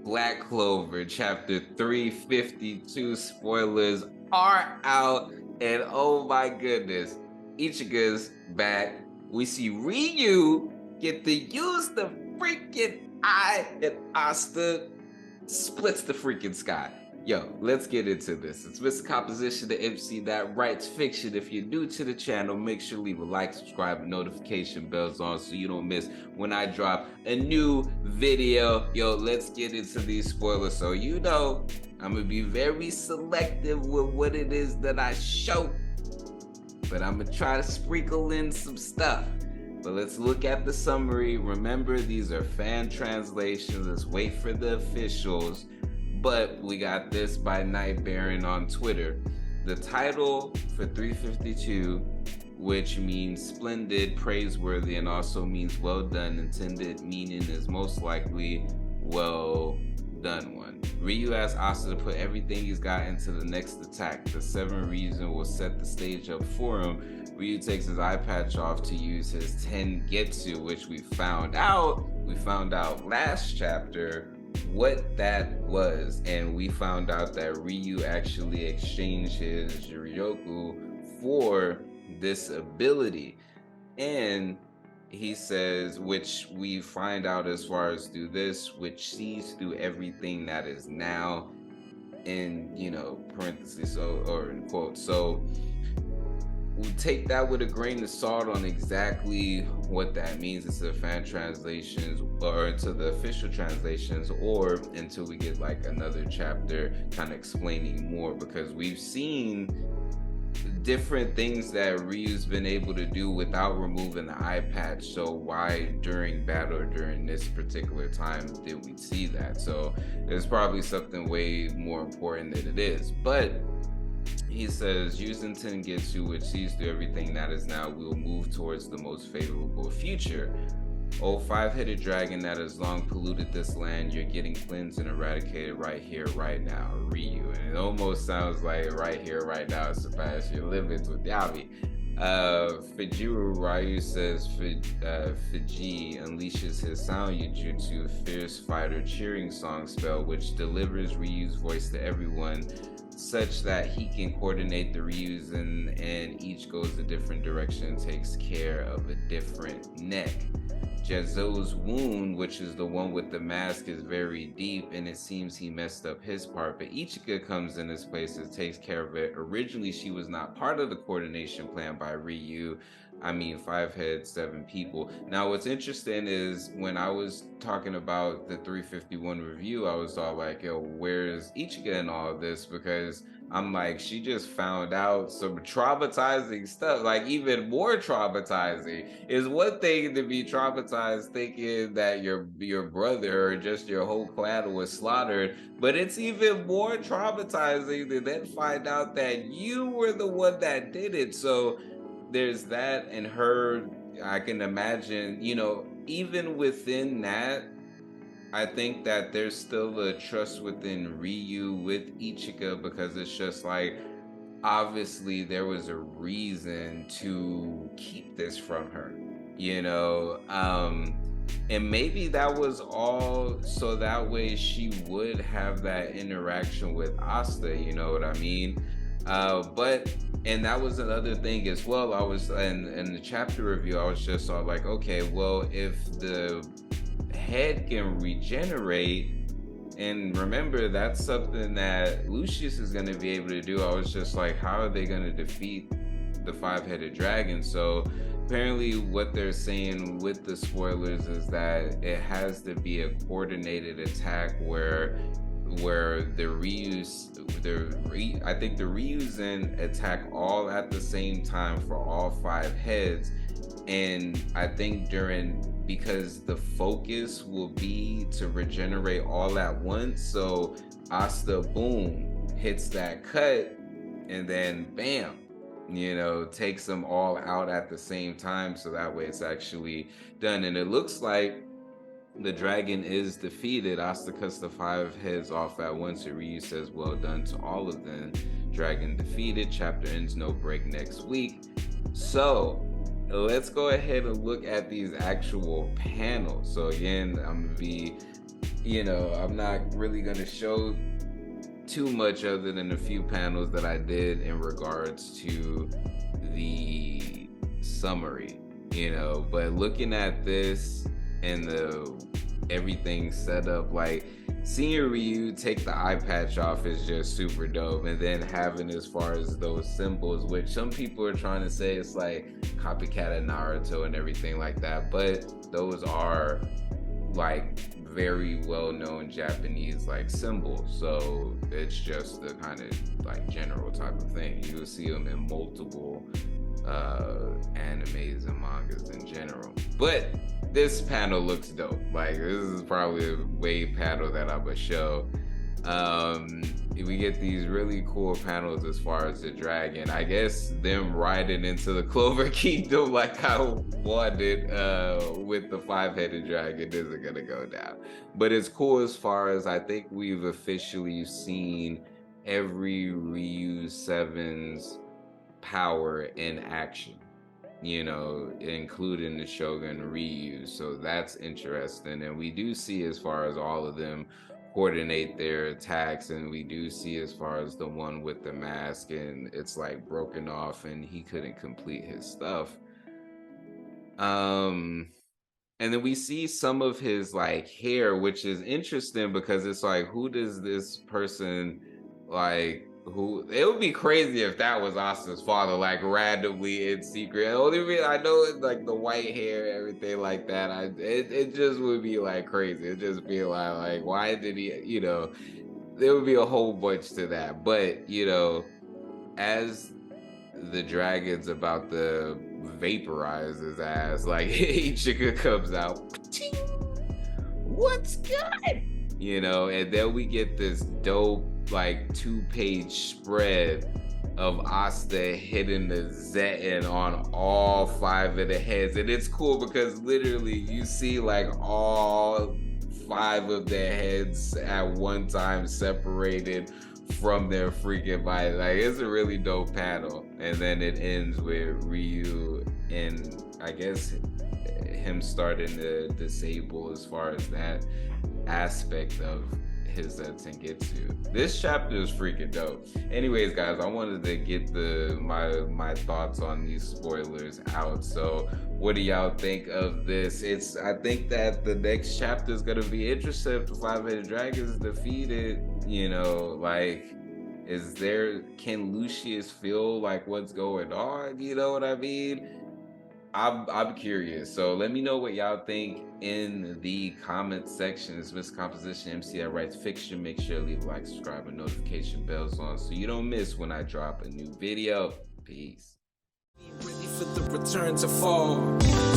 Black Clover chapter 352 spoilers are out, and oh my goodness, Ichigo's back. We see Ryu get to use the freaking eye, and Asta splits the freaking sky. Yo, let's get into this. It's Mr. Composition, the MC that writes fiction. If you're new to the channel, make sure to leave a like, subscribe, and notification bells on so you don't miss when I drop a new video. Yo, let's get into these spoilers. So you know, I'm gonna be very selective with what it is that I show, but I'm gonna try to sprinkle in some stuff. But let's look at the summary. Remember, these are fan translations. Let's wait for the officials. But we got this by Night Baron on Twitter. The title for 352, which means splendid, praiseworthy, and also means well done, intended meaning is most likely well done one. Ryu asks Asta to put everything he's got into the next attack. The 7 reason will set the stage up for him. Ryu takes his eye patch off to use his Tengetsu, which we found out last chapter what that was, and we found out that Ryu actually exchanged his Jiryoku for this ability. And he says, which we find out as far as do this, which sees through everything that is now, in, you know, parentheses, so, or in quotes. So we take that with a grain of salt on exactly what that means into the fan translations or into the official translations, or until we get like another chapter kind of explaining more, because we've seen different things that Ryu's been able to do without removing the eye patch. So why during battle or during this particular time did we see that? So there's probably something way more important than it is. But he says, using Tengetsu, which sees through everything that is now, we will move towards the most favorable future. Oh, 5-headed dragon that has long polluted this land, you're getting cleansed and eradicated right here, right now, Ryu. And it almost sounds like right here, right now, surpass your limits with Yami. Fujiru Ryu says Fuji unleashes his sound jutsu, fierce fighter cheering song spell, which delivers Ryu's voice to everyone, such that he can coordinate the Ryus and each goes a different direction, takes care of a different neck. Jezo's wound, which is the one with the mask, is very deep, and it seems he messed up his part, but Ichika comes in his place and takes care of it. Originally, she was not part of the coordination plan by Ryu. I mean, 5 heads, 7 people. Now, what's interesting is when I was talking about the 351 review, I was all like, yo, where's Ichika in all of this? Because I'm like, she just found out some traumatizing stuff, like even more traumatizing. Is one thing to be traumatized thinking that your brother or just your whole clan was slaughtered, but it's even more traumatizing to then find out that you were the one that did it. So there's that, and her, I can imagine, you know, even within that, I think that there's still a trust within Ryu with Ichika, because it's just like, obviously there was a reason to keep this from her, you know, and maybe that was all so that way she would have that interaction with Asta, you know what I mean? And that was another thing as well. I was in the chapter review, I was just all like, okay, well, if the head can regenerate, and remember that's something that Lucius is going to be able to do, I was just like, how are they going to defeat the 5-headed dragon? So apparently what they're saying with the spoilers is that it has to be a coordinated attack where the Ryus, I think the Ryuzen attack all at the same time for all 5 heads. And I think because the focus will be to regenerate all at once, so Asta, boom, hits that cut, and then bam, you know, takes them all out at the same time, so that way it's actually done. And it looks like the dragon is defeated. Asta cuts the 5 heads off at once, and Ryu says, well done to all of them. Dragon defeated. Chapter ends, no break next week. So let's go ahead and look at these actual panels. So again, I'm gonna be I'm not really gonna show too much other than a few panels that I did in regards to the summary, but looking at this and everything set up, like seeing Ryu take the eye patch off is just super dope, and then having as far as those symbols, which some people are trying to say it's like copycat of Naruto and everything like that, but those are like very well-known Japanese like symbols, so it's just the kind of like general type of thing. You will see them in multiple animes and mangas in general, but this panel looks dope. Like, this is probably a wave panel that I would show. We get these really cool panels as far as the dragon. I guess them riding into the Clover Kingdom like I wanted with the 5-headed dragon isn't gonna go down. But it's cool as far as I think we've officially seen every Ryu 7's power in action, including the Shogun Ryu. So that's interesting. And we do see as far as all of them coordinate their attacks, and we do see as far as the one with the mask and it's like broken off and he couldn't complete his stuff. And then we see some of his like hair, which is interesting because it's like, who does this person like, who it would be crazy if that was Asta's father, like randomly in secret. Only reason I know it's like the white hair, everything like that. It just would be like crazy. It just be like why did he? There would be a whole bunch to that. But as the dragon's about to vaporize his ass, like Ichika comes out. What's good? And then we get this dope like 2-page spread of Asta hitting the Zetten on all 5 of the heads, and it's cool because literally you see like all 5 of their heads at one time separated from their freaking body. Like, it's a really dope panel, and then it ends with Ryu and I guess him starting to disable as far as that aspect of his Tengetsu. This chapter is freaking dope. Anyways, guys, I wanted to get my thoughts on these spoilers out. So what do y'all think of this? I think that the next chapter is gonna be interesting if the 5-headed dragon is defeated. Like, can Lucius feel like what's going on? You know what I mean? I'm curious, so let me know what y'all think in the comment section. It's Miss Composition MC that writes fiction. Make sure to leave a like, subscribe, and notification bells on so you don't miss when I drop a new video. Peace. Ready for the return to fall.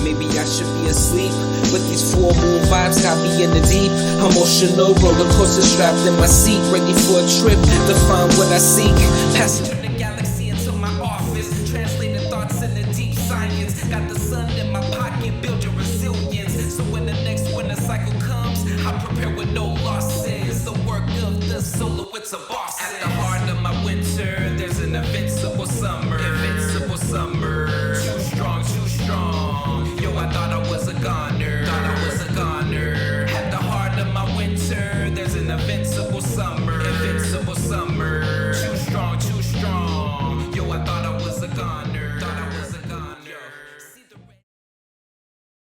Maybe I should be asleep, but these full moon vibes got me in the deep. Emotional roller coaster strapped in my seat, ready for a trip to find what I seek. Passing through the galaxy into my office, translating thoughts into deep science. Got the sun in my pocket, build your resilience. So when the next winter cycle comes, I prepare with no losses. The work of the solo, it's a boss. At the heart of my winter, there's an invincible